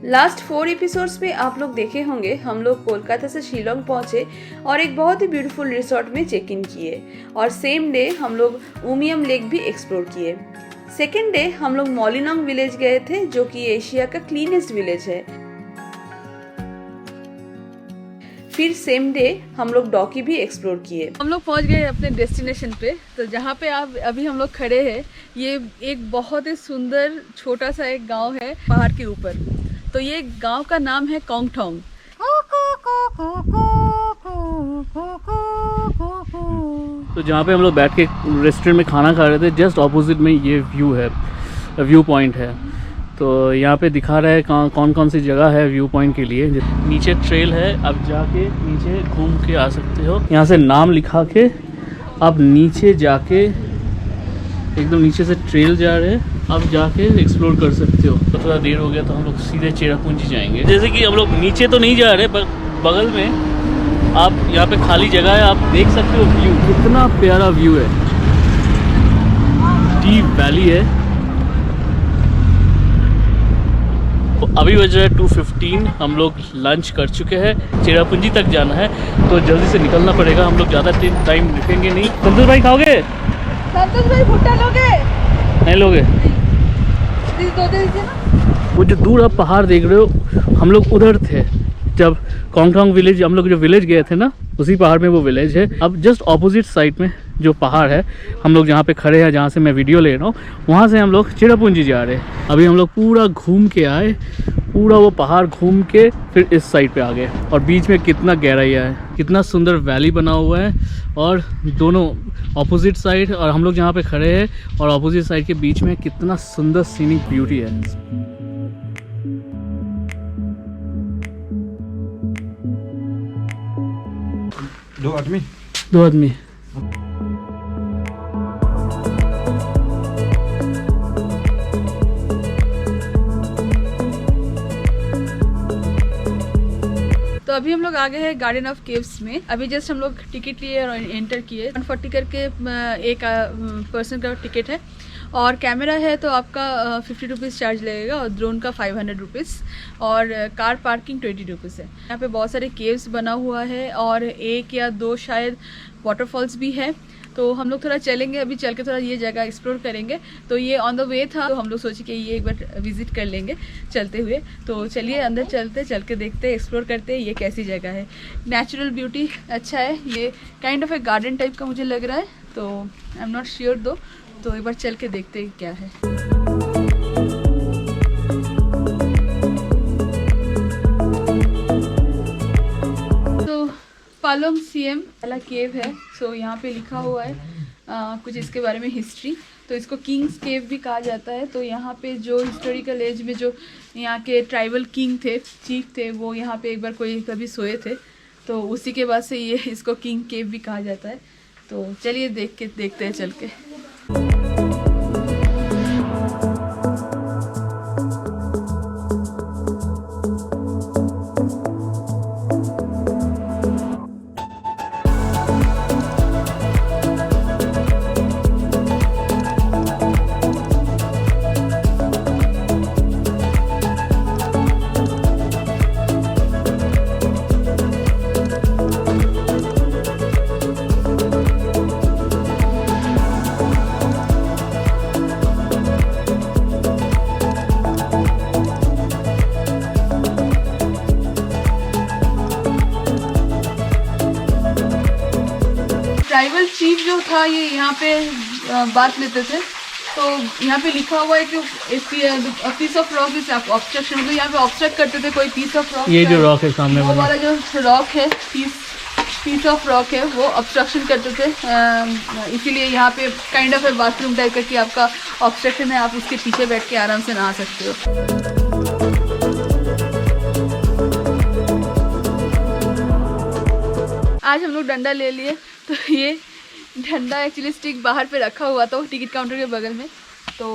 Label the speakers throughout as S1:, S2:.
S1: Last 4 episodes में आप लोग देखे होंगे हम लोग कोलकाता से शिलोंग पहुंचे और एक बहुत ही ब्यूटीफुल रिसोर्ट में चेक इन किए और सेम डे हम लोग उमियम लेक भी एक्सप्लोर किए। सेकेंड डे हम लोग मॉलिनोंग विलेज गए थे जो कि एशिया का क्लीनेस्ट विलेज है। फिर सेम डे हम लोग डॉकी भी एक्सप्लोर किए। हम लोग पहुंच गए अपने डेस्टिनेशन पे। तो जहाँ पे आप अभी हम लोग खड़े हैं ये एक बहुत ही सुंदर छोटा सा एक गांव है पहाड़ के ऊपर। तो ये गांव का नाम है कोंगटोंग।
S2: तो जहाँ पे हम लोग बैठ के रेस्टोरेंट में खाना खा रहे थे जस्ट ऑपोजिट में ये व्यू पॉइंट है। तो यहाँ पे दिखा रहा है कौन कौन सी जगह है व्यू पॉइंट के लिए। नीचे ट्रेल है, आप जाके नीचे घूम के आ सकते हो। यहाँ से नाम लिखा के आप नीचे जाके एकदम नीचे से ट्रेल जा रहे हैं, आप जाके एक्सप्लोर कर सकते हो। तो थोड़ा देर हो गया तो हम लोग सीधे चेरापूंजी जाएंगे। जैसे कि हम लोग नीचे तो नहीं जा रहे पर बगल में आप यहाँ पे खाली जगह है, आप देख सकते हो व्यू, कितना प्यारा व्यू है। डीप वैली है। तो अभी बज रहा है 2:15। हम लोग लंच कर चुके हैं। चेरापूंजी तक जाना है तो जल्दी से निकलना पड़ेगा। हम लोग ज़्यादा टाइम रुकेंगे नहीं। संतोष भाई खाओगे?
S1: संतोष भाई भुट्टा लोगे?
S2: नहीं लोगे? वो जो दूर आप पहाड़ देख रहे हो हम लोग उधर थे जब कोंगटोंग विलेज, हम लोग जो विलेज गए थे ना उसी पहाड़ में वो विलेज है। अब जस्ट ऑपोजिट साइड में जो पहाड़ है हम लोग जहाँ पे खड़े हैं, जहाँ से मैं वीडियो ले रहा हूँ, वहाँ से हम लोग चेरापूंजी जा रहे हैं। अभी हम लोग पूरा घूम के आए, पूरा वो पहाड़ घूम के फिर इस साइड पे आ गए। और बीच में कितना गहराइया है, कितना सुंदर वैली बना हुआ है और दोनों ऑपोजिट साइड, और हम लोग जहाँ पे खड़े हैं और ऑपोजिट साइड के बीच में कितना सुंदर सीनिक ब्यूटी है।
S3: दो आदमी
S1: तो अभी हम लोग आ गए हैं गार्डन ऑफ केव्स में। अभी जस्ट हम लोग टिकट लिए और एंटर किए। 140 करके एक पर्सन का टिकट है और कैमरा है तो आपका 50 रुपीज़ चार्ज लगेगा और ड्रोन का 500 रुपीज़ और कार पार्किंग 20 रुपीज़ है। यहाँ पे बहुत सारे केव्स बना हुआ है और 1 या 2 शायद वाटरफॉल्स भी है। तो हम लोग थोड़ा चलेंगे, अभी चल के थोड़ा ये जगह एक्सप्लोर करेंगे। तो ये ऑन द वे था तो हम लोग सोचे कि ये एक बार विजिट कर लेंगे चलते हुए। तो चलिए अंदर चलते, चल के देखते, एक्सप्लोर करते ये कैसी जगह है। नेचुरल ब्यूटी अच्छा है, ये kind of A garden type का मुझे लग रहा है। तो आई एम नॉट श्योर दो, तो एक बार चल के देखते हैं क्या है। तो पालोम सीएम वाला केव है। सो यहाँ पे लिखा हुआ है कुछ इसके बारे में हिस्ट्री। तो इसको किंग्स केव भी कहा जाता है। तो यहाँ पे जो हिस्टोरिकल एज में जो यहाँ के ट्राइबल किंग थे, चीफ थे, वो यहाँ पे एक बार कभी सोए थे। तो उसी के बाद से ये इसको किंग केव भी कहा जाता है। तो चलिए देखते हैं चल के। ट्राइबल चीफ जो था ये यहाँ पे बात लेते थे। तो यहाँ पे लिखा हुआ है कि piece of rock is obstruction, मतलब यहाँ पे ऑब्स्ट्रक्ट करते थे कोई पीस ऑफ रॉक।
S2: ये जो रॉक है सामने
S1: वो वाला जो रॉक है, पीस ऑफ रॉक है, वो ऑब्स्ट्रक्शन करते थे। इसीलिए यहाँ पे kind of A bathroom type का कि आपका ऑब्स्ट्रक्शन है, आप उसके पीछे बैठ के आराम से नहा सकते हो। आज हम लोग डंडा ले लिए। तो ये डंडा एक्चुअली स्टिक बाहर पे रखा हुआ था टिकट काउंटर के बगल में। तो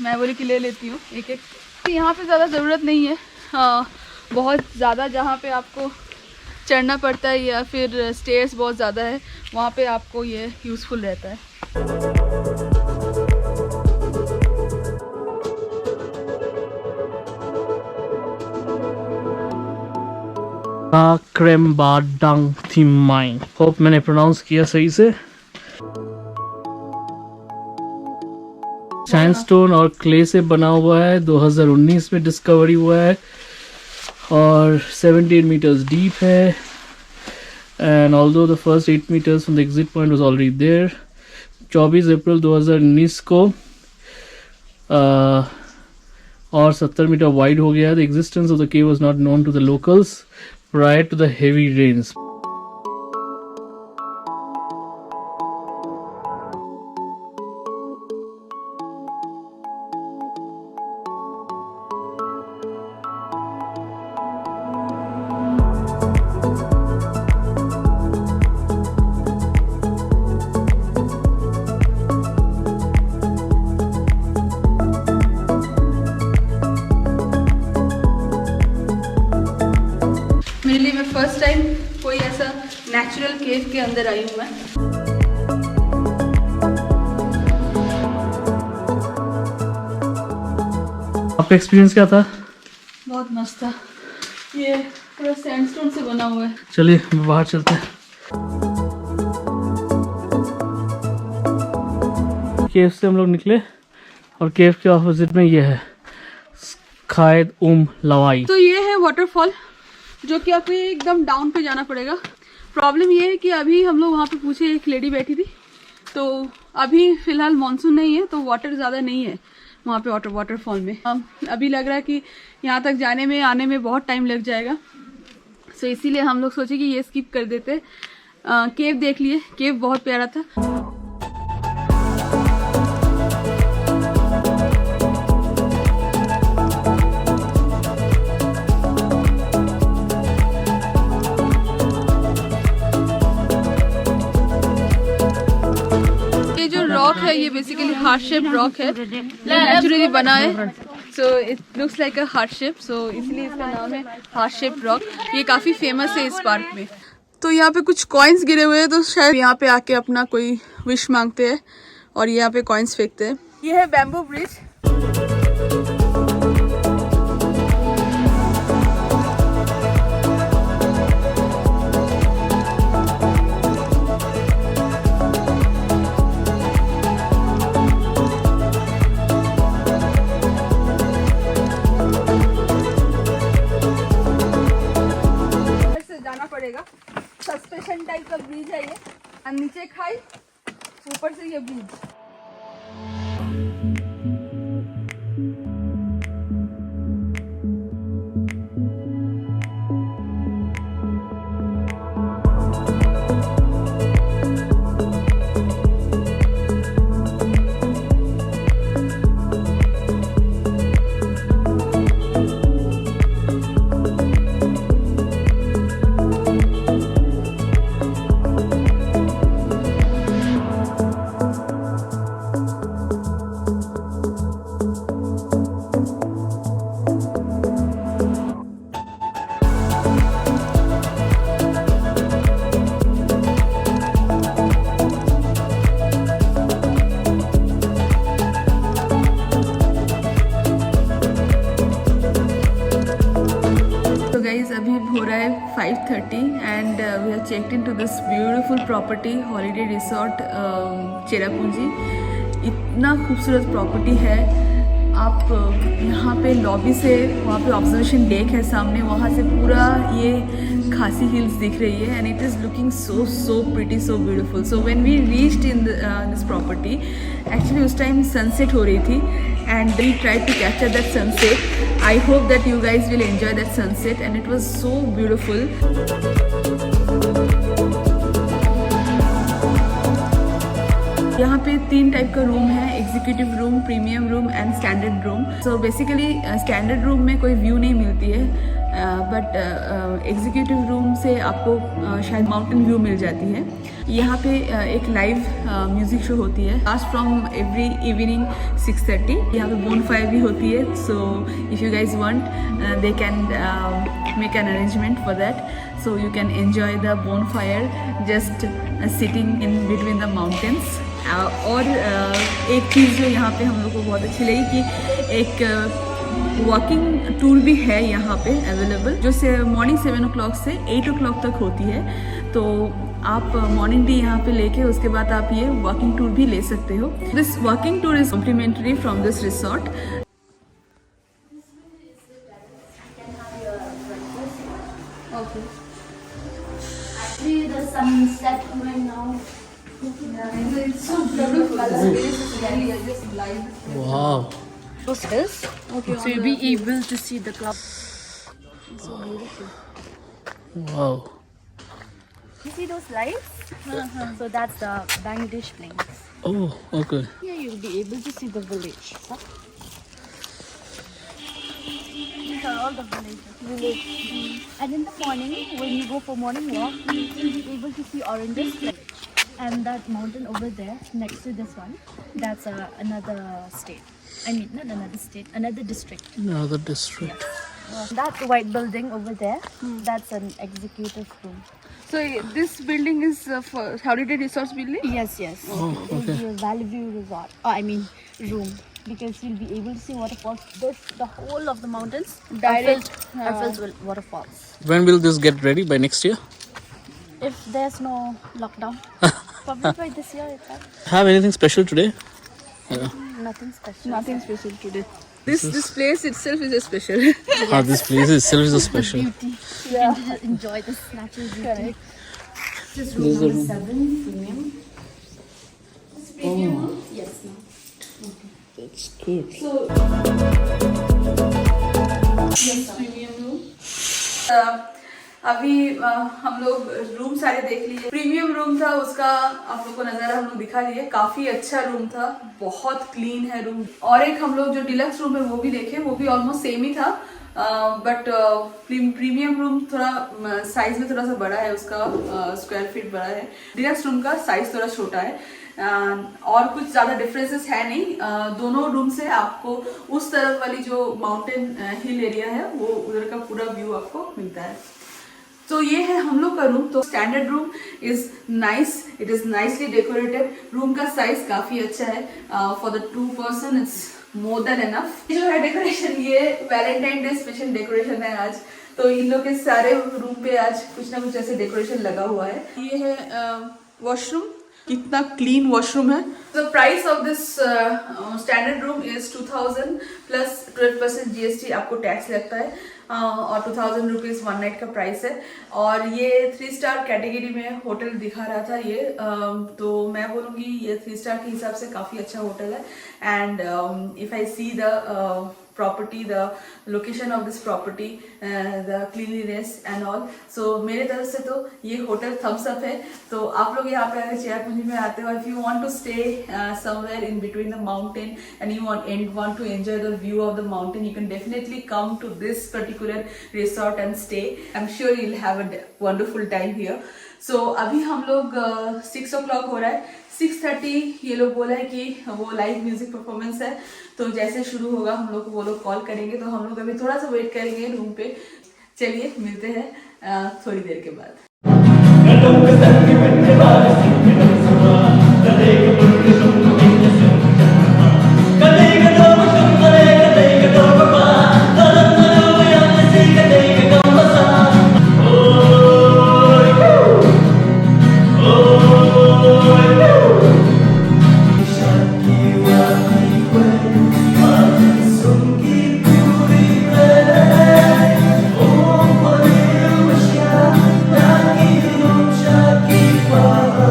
S1: मैं बोली कि ले लेती हूँ एक। यहाँ पे ज़्यादा ज़रूरत नहीं है। बहुत ज़्यादा जहाँ पे आपको चढ़ना पड़ता है या फिर स्टेयर्स बहुत ज़्यादा है वहाँ पे आपको ये यूज़फुल रहता है।
S2: क्रेम्बाडांग थिमाई, होप मैंने प्रोनाउंस किया सही से। सैंडस्टोन और क्ले से बना हुआ है, 2019 में डिस्कवरी हुआ है और 17 meters deep है। And although the first 8 meters from the exit point was already there, 24 अप्रैल 2019 को और 70 मीटर वाइड हो गया। The existence of the cave was not known to the locals prior to the heavy rains.
S1: मेरे लिए मैं first time कोई ऐसा natural cave के अंदर आई हूँ मैं।
S2: आपका एक्सपीरियंस क्या था?
S1: बहुत मस्त था, ये पूरा सैंडस्टोन से बना हुआ है।
S2: चलिए बाहर चलते हैं। केव से हम लोग निकले और केव के ऑपोजिट में ये है खायद लवाई।
S1: तो ये है वाटरफॉल जो कि आपको एकदम डाउन पे जाना पड़ेगा। प्रॉब्लम ये है कि अभी हम लोग वहाँ पे पूछे, एक लेडी बैठी थी, तो अभी फिलहाल मानसून नहीं है तो वाटर ज़्यादा नहीं है वहाँ पे वाटरफॉल में। अभी लग रहा है कि यहाँ तक जाने में आने में बहुत टाइम लग जाएगा, सो इसीलिए हम लोग सोचे कि ये स्किप कर देते। केव देख लिए, केव बहुत प्यारा था। रॉक है, ये बेसिकली हार्ट शेप रॉक है, नेचुरली बना है, so it looks like a heart shape, so इसलिए इसका नाम है हार्ट शेप रॉक। ये काफ़ी फेमस है इस पार्क में। तो यहाँ पे कुछ कॉइन्स गिरे हुए हैं, तो शायद यहाँ पे आके अपना कोई विश मांगते हैं और यहाँ पे कॉइन्स फेंकते हैं। ये है बैम्बू ब्रिज। सस्पेंशन टाइप का ब्रिज है ये, और नीचे खाई, ऊपर से ये ब्रिज। अभी हो रहा है 5:30 and we have checked in to this beautiful property holiday resort Cherrapunji. इतना खूबसूरत प्रॉपर्टी है। आप यहाँ पे लॉबी से, वहाँ पे ऑब्जर्वेशन डेक है सामने, वहाँ से पूरा ये खासी हिल्स दिख रही है and it is looking so pretty, so beautiful. So when we reached in this property, actually उस टाइम सनसेट हो रही थी and we tried to capture that sunset. I hope that you guys will enjoy that sunset and it was so beautiful. यहाँ पे 3 type का room है, executive room, premium room and standard room. So basically standard room में कोई view नहीं मिलती है, but executive room से आपको शायद माउंटेन व्यू मिल जाती है। यहाँ पे एक लाइव म्यूज़िक शो होती है, लास्ट फ्रॉम एवरी इवनिंग 6:30। यहाँ पे बोन फायर भी होती है, so if you guys want they can make an arrangement for that, so you can enjoy the bone fire just sitting in between the mountains. और एक चीज़ जो यहाँ पे हम लोग को बहुत अच्छी लगी कि एक वॉकिंग टूर भी है यहाँ पे अवेलेबल, जो से मॉर्निंग 7 o'clock से 8 o'clock तक होती है। तो आप मॉर्निंग टी यहाँ पे लेके उसके बाद आप ये वॉकिंग टूर भी ले सकते हो। This walking tour is complimentary from this resort.
S4: Okay. Actually, the sunset right now.
S1: It's so beautiful.
S2: वाह,
S4: Post this.
S1: Okay,
S4: So you'll be able to see the club. So beautiful.
S2: वाह,
S4: You see those lights? So that's the Bangladesh plains.
S2: Oh okay,
S4: Here you'll be able to see the village. So, these are all the villages. And in the morning, when you go for morning walk, you'll be able to see Oranges village. And that mountain over there, next to this one, that's another state. I mean, not another state, another district.
S2: another district.
S4: That white building over there, that's an executive room.
S1: So this building is for holiday resorts building?
S4: Yes, yes.
S2: Oh,
S4: It will
S2: okay.
S4: be a Valley View resort. Oh, I mean, room. Because you'll be able to see waterfalls. This, the whole of the mountains
S1: Direct,
S4: are filled with waterfalls.
S2: When will this get ready? By next year?
S4: If there's no lockdown, probably by this year itself.
S2: Have anything special today?
S4: Nothing special.
S1: Nothing special today. This place itself is a special.
S2: Ah, this place itself is a special.
S4: Beauty. You can just enjoy this natural beauty. This is room number 7, premium. This premium room? Yes, ma'am.
S2: That's good.
S1: Premium room. अभी हम लोग room सारे देख लिए। Premium room था, उसका आप लोग को नज़ारा हम लोग दिखा दिए। काफ़ी अच्छा रूम था, बहुत क्लीन है रूम। और एक हम लोग जो डिलक्स रूम है वो भी देखे, वो भी ऑलमोस्ट सेम ही था, बट प्रीमियम रूम थोड़ा साइज में थोड़ा सा बड़ा है, उसका स्क्वायर फीट बड़ा है। डिलक्स रूम का साइज थोड़ा छोटा है। और कुछ ज़्यादा डिफरेंसेस है नहीं। दोनों रूम से आपको उस तरफ वाली जो माउंटेन हिल एरिया है वो उधर का पूरा व्यू आपको मिलता है। तो ये है हम लोग का रूम। तो standard room is nice, it is nicely decorated. Room का साइज काफ़ी अच्छा है। For the 2 person it's more than enough. जो है डेकोरेशन, ये वैलेंटाइन डे स्पेशल डेकोरेशन है आज। तो इन लोग के सारे रूम पे आज कुछ ना कुछ ऐसे डेकोरेशन लगा हुआ है। ये है वॉशरूम, कितना क्लीन वॉशरूम है। The price of this standard room is 2000 plus 12% GST आपको टैक्स लगता है, और 2000 रुपीज़ 1 नाइट का प्राइस है। और ये 3 स्टार कैटेगरी में होटल दिखा रहा था ये, तो मैं बोलूँगी ये 3 स्टार के हिसाब से काफ़ी अच्छा होटल है। And if I see the property, the location of this property, the cleanliness and all, so मेरे तरफ से तो ये होटल thumbs up है। तो आप लोग यहाँ पे अगर चेरापूंजी में आते हो, if you want to stay somewhere in between the mountain and you want to enjoy the view of the mountain, you can definitely come to this particular resort and stay. I'm sure you'll have a wonderful time here. So अभी हम लोग 6 o'clock हो रहा है, 6:30 ये लोग बोला है कि वो लाइव म्यूजिक परफॉर्मेंस है। तो जैसे शुरू होगा हम लोग को वो लोग कॉल करेंगे, तो हम लोग अभी थोड़ा सा वेट करेंगे रूम पे। चलिए मिलते हैं थोड़ी देर के बाद।
S5: Keep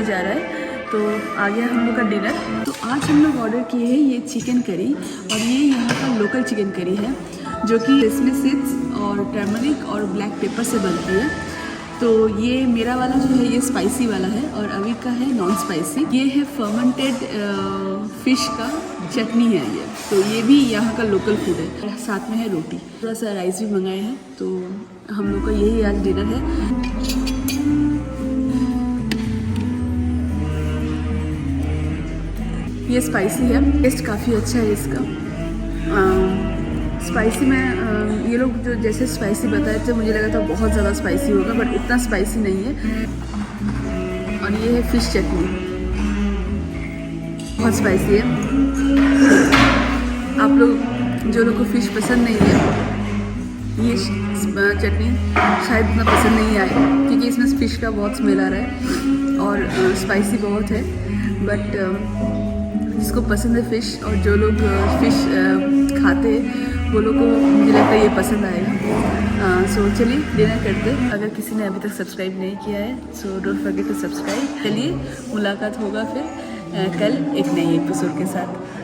S1: जा रहा है। तो आ गया हम लोग का डिनर। तो आज हम लोग ऑर्डर किए हैं ये चिकन करी, और ये यहाँ का लोकल चिकन करी है जो कि इसमें सीड्स और टर्मरिक और ब्लैक पेपर से बनती है। तो ये मेरा वाला जो है ये स्पाइसी वाला है, और अभी का है नॉन स्पाइसी। ये है फर्मेंटेड फिश का चटनी है ये। तो ये भी यहाँ का लोकल फूड है। साथ में है रोटी, थोड़ा सा राइस भी मंगाए हैं। तो हम लोग का यही आज डिनर है। ये स्पाइसी है, टेस्ट काफ़ी अच्छा है इसका। स्पाइसी में ये लोग जो जैसे स्पाइसी बताए थे मुझे लगा था बहुत ज़्यादा स्पाइसी होगा, बट इतना स्पाइसी नहीं है। और ये है फिश चटनी, बहुत स्पाइसी है। आप लोग जो लोग को फ़िश पसंद नहीं है, ये चटनी शायद उतना पसंद नहीं आए, क्योंकि इसमें फ़िश का बहुत स्मेल आ रहा है और स्पाइसी बहुत है। बट जिसको पसंद है फ़िश, और जो लोग फ़िश खाते हैं वो लोग को मुझे लगता है ये पसंद आएगा। सो चलिए डिनर करते। अगर किसी ने अभी तक सब्सक्राइब नहीं किया है so don't forget to subscribe. चलिए मुलाकात होगा फिर कल एक नई एपिसोड के साथ।